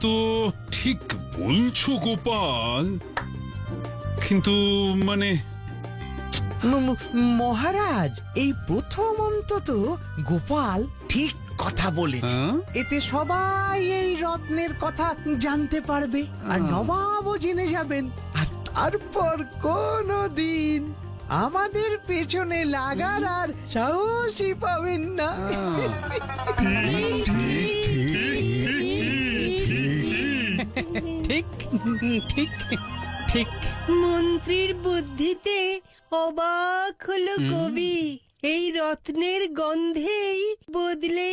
তো ঠিক বলছো গোপাল, কিন্তু মানে মহারাজ, এই প্রথম অন্তত গোপাল ঠিক কথা বলেছে। এতে সবাই এই রত্নের কথা জানতে পারবে, আর নবাবও জেনে যাবেন, আর তারপর কোনদিন আমাদের পেছনে লাগার আর সাহসই পাবেন না। ঠিক ঠিক ঠিক। মন্ত্রীর বুদ্ধিতে অবাক হলো কবি, এই রত্নের গন্ধেই বদলে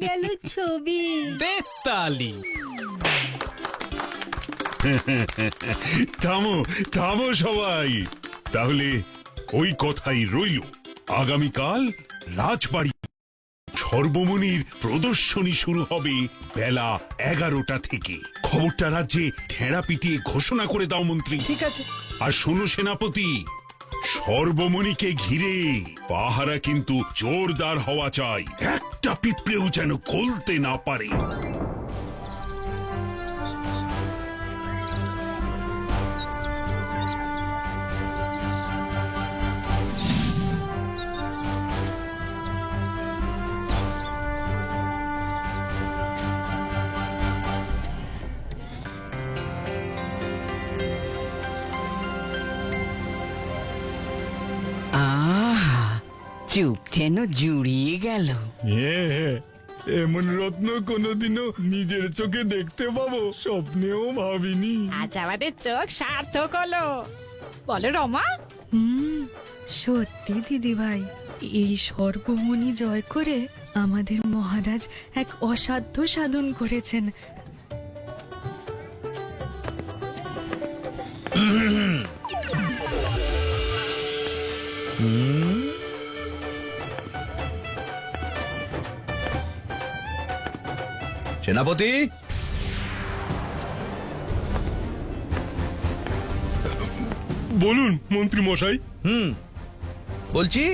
গেল ছবি। তেতালি। থামো থামো সবাই, তাহলে ওই কথাই রইল। আগামীকাল রাজবাড়ি সর্বমণির প্রদর্শনী শুরু হবে বেলা 11টা থেকে। খবরটা রাজ্যে ঠেড়া পিটিয়ে ঘোষণা করে দাও মন্ত্রী। ঠিক আছে। আর শোনো সেনাপতি, সর্বমণিকে ঘিরে পাহারা কিন্তু জোরদার হওয়া চাই, একটা পিঁপড়েও যেন গলতে না পারে। আহা, চুপ যেন জুড়িয়ে গেল। এমন রত্ন কোনোদিনও নিজের চোখে দেখতে পাবো স্বপ্নেও ভাবিনি। আজ আমাদের চোখ সার্থক হলো, বলো রমা। সত্যি দিদি ভাই, এই সর্বমণি জয় করে আমাদের মহারাজ এক অসাধ্য সাধন করেছেন। সেনাপতি, বলুন মন্ত্রী মশাই। বলছি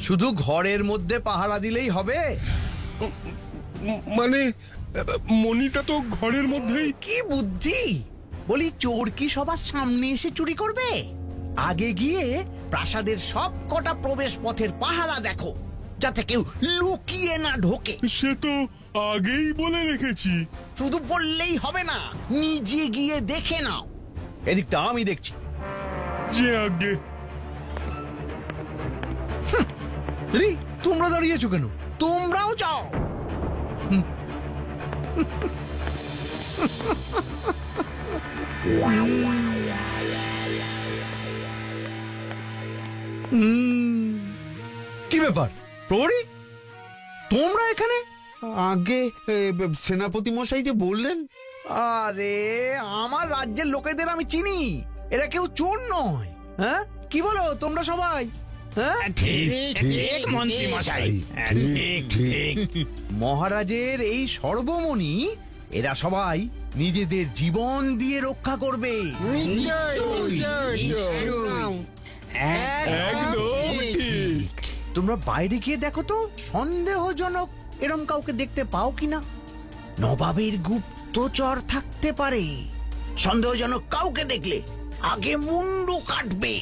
শুধু ঘরের মধ্যে পাহারা দিলেই হবে? মানে মণিটা তো ঘরের মধ্যেই। কি বুদ্ধি! বলি, চোর কি সবার সামনে এসে চুরি করবে? আগে গিয়ে প্রাসাদের সব কটা প্রবেশ পথের পাহারা দেখো, যাতে কেউ লুকিয়ে না ঢোকে। সে তো আগেই বলে রেখেছি। শুধু বললেই হবে না, নিজে গিয়ে দেখে নাও। এদিকটা আমি দেখছি। যে আগে তোমরা দাঁড়িয়েছো কেন? তোমরাও যাও। কি ব্যাপার প্রহরী, তোমরা এখানে? আগে সেনাপতি মশাই যে বললেন। আরে, আমার রাজ্যের লোকেদের আমি চিনি, এরা কেউ চোর নয়। হ্যাঁ, কি বলো তোমরা সবাই? হ্যাঁ, ঠিক মন্ত্রী মশাই, ঠিক ঠিক। মহারাজের এই সর্বমণি এরা সবাই নিজেদের জীবন দিয়ে রক্ষা করবে। একদম ঠিক। তোমরা বাইরে গিয়ে দেখো তো, সন্দেহজনক এরম কাউকে দেখতে পাও কিনা। নবাবের গুপ্তচর থাকতে পারে। সন্দেহজনক কাউকে দেখলে আগে মুন্ডু কাটবে,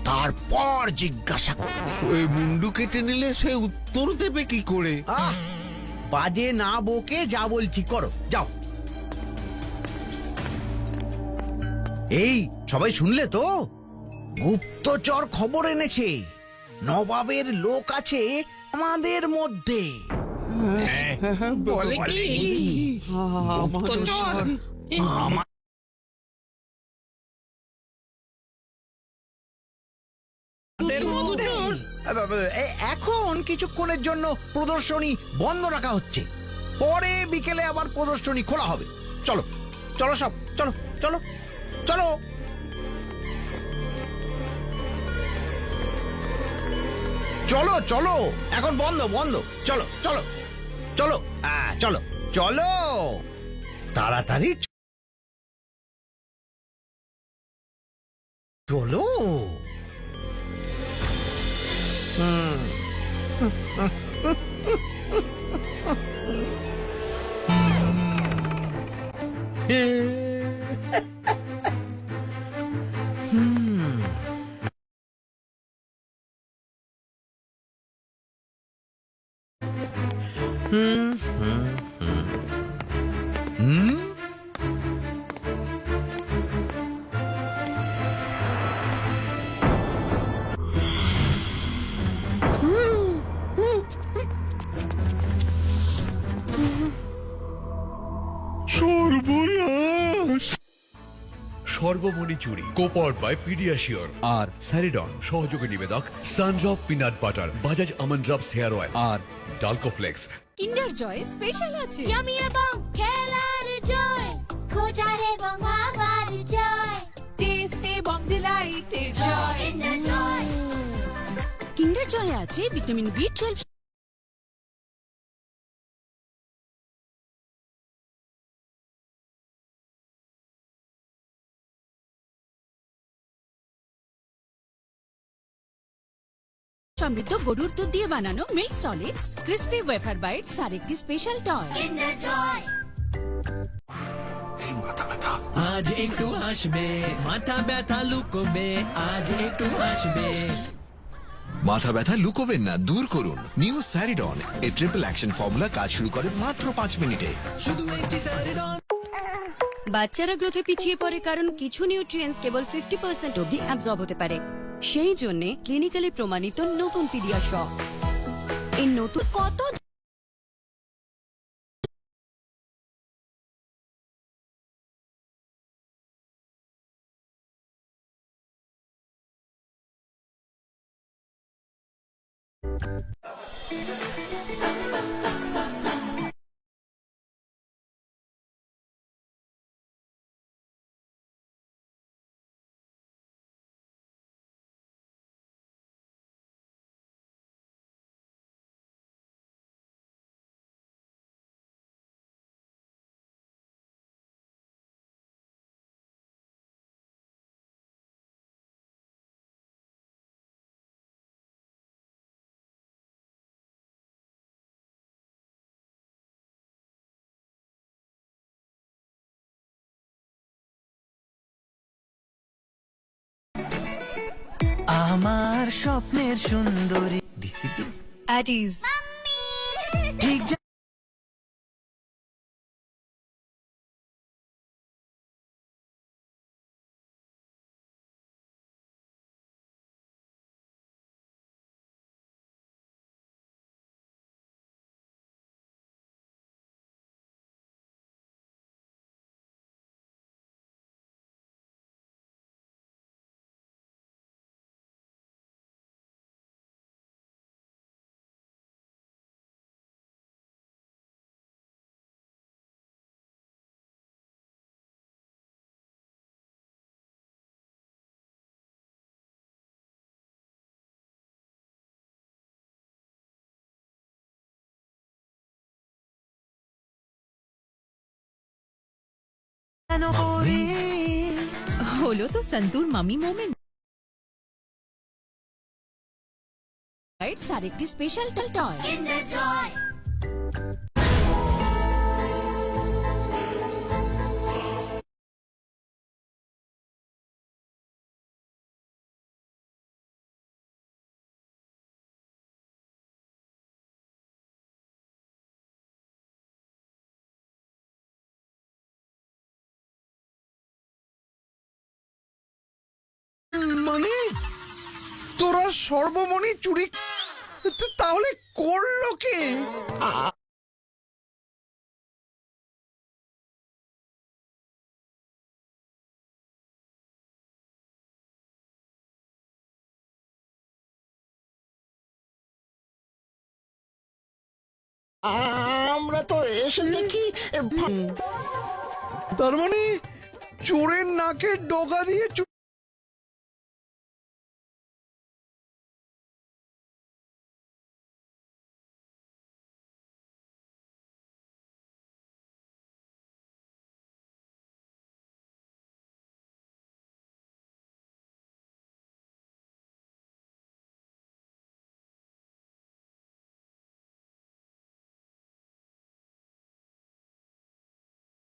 তারপর জিজ্ঞাসা করবে। ওই মুন্ডু কেটে নিলে সে উত্তর দেবে কি করে? আহ, বাজে না বকে যা বলছি করো, যাও। এই সবাই শুনলে তো? গুপ্তচর খবর এনেছে নবাবের লোক আছে আমাদের মধ্যে। বলে কি? গুপ্তচর? এখন কিছুক্ষণের জন্য প্রদর্শনী বন্ধ রাখা হচ্ছে, পরে বিকেলে আবার প্রদর্শনী খোলা হবে। চলো চলো সব, চলো চলো চলো। চলো চলো, এখন বন্ধ বন্ধ। চলো চলো চলো, চলো চলো, তাড়াতাড়ি চলো। সর্বনাশ! সর্বমণি চুরি কোপার বাই পিডিয়াশিওর আর স্যারিডন সহযোগী নিবেদক Sundrop peanut butter Bajaj almond drops hair oil আর ডালকোফ্লেক্স। কিন্ডার জয় স্পেশাল আছে। ইয়ামি এবং খেলার জয়, খোঁজার এবং ভাবার জয়, টেস্ট এবং ডিলাইটের জয়। কিন্ডার জয়। কিন্ডার জয়ে আছে ভিটামিন B12। সমৃদ্ধ গরুর দুধ দিয়ে বানানো milk solids, crispy wafer bites আর একটি স্পেশাল টয়। কিন্ডার জয়। আজ একটু হাসবে, মাথা ব্যথা লুকোবে, আজ একটু হাসবে। মাথা ব্যথা লুকোবেন না, দূর করুন নিউ স্যারিডন। এই ট্রিপল অ্যাকশন ফর্মুলা কাজ শুরু করে মাত্র 5 মিনিটে। শুধু একটি স্যারিডন। বাচ্চারা গ্রোথে পিছিয়ে পড়ে কারণ কিছু নিউট্রিয়েন্টস কেবল 50% অবধি অ্যাবজর্ব হতে পারে। সেই জন্য ক্লিনিক্যালি প্রমাণিত নতুন পিডিয়াশিওর। এই নতুন কত আমার স্বপ্নের সুন্দরী ডিসিপ্লিন at ease। ঠিক হলো তো সন্তুর মামি মোমেন্ট। বাইটস আর একটি স্পেশাল টয়। কিন্ডার জয়। মানে তোরা সর্বমণি চুরি তাহলে করলো কে? আমরা তো এসে দেখি তার মানে চোরের নাকের ডগা দিয়ে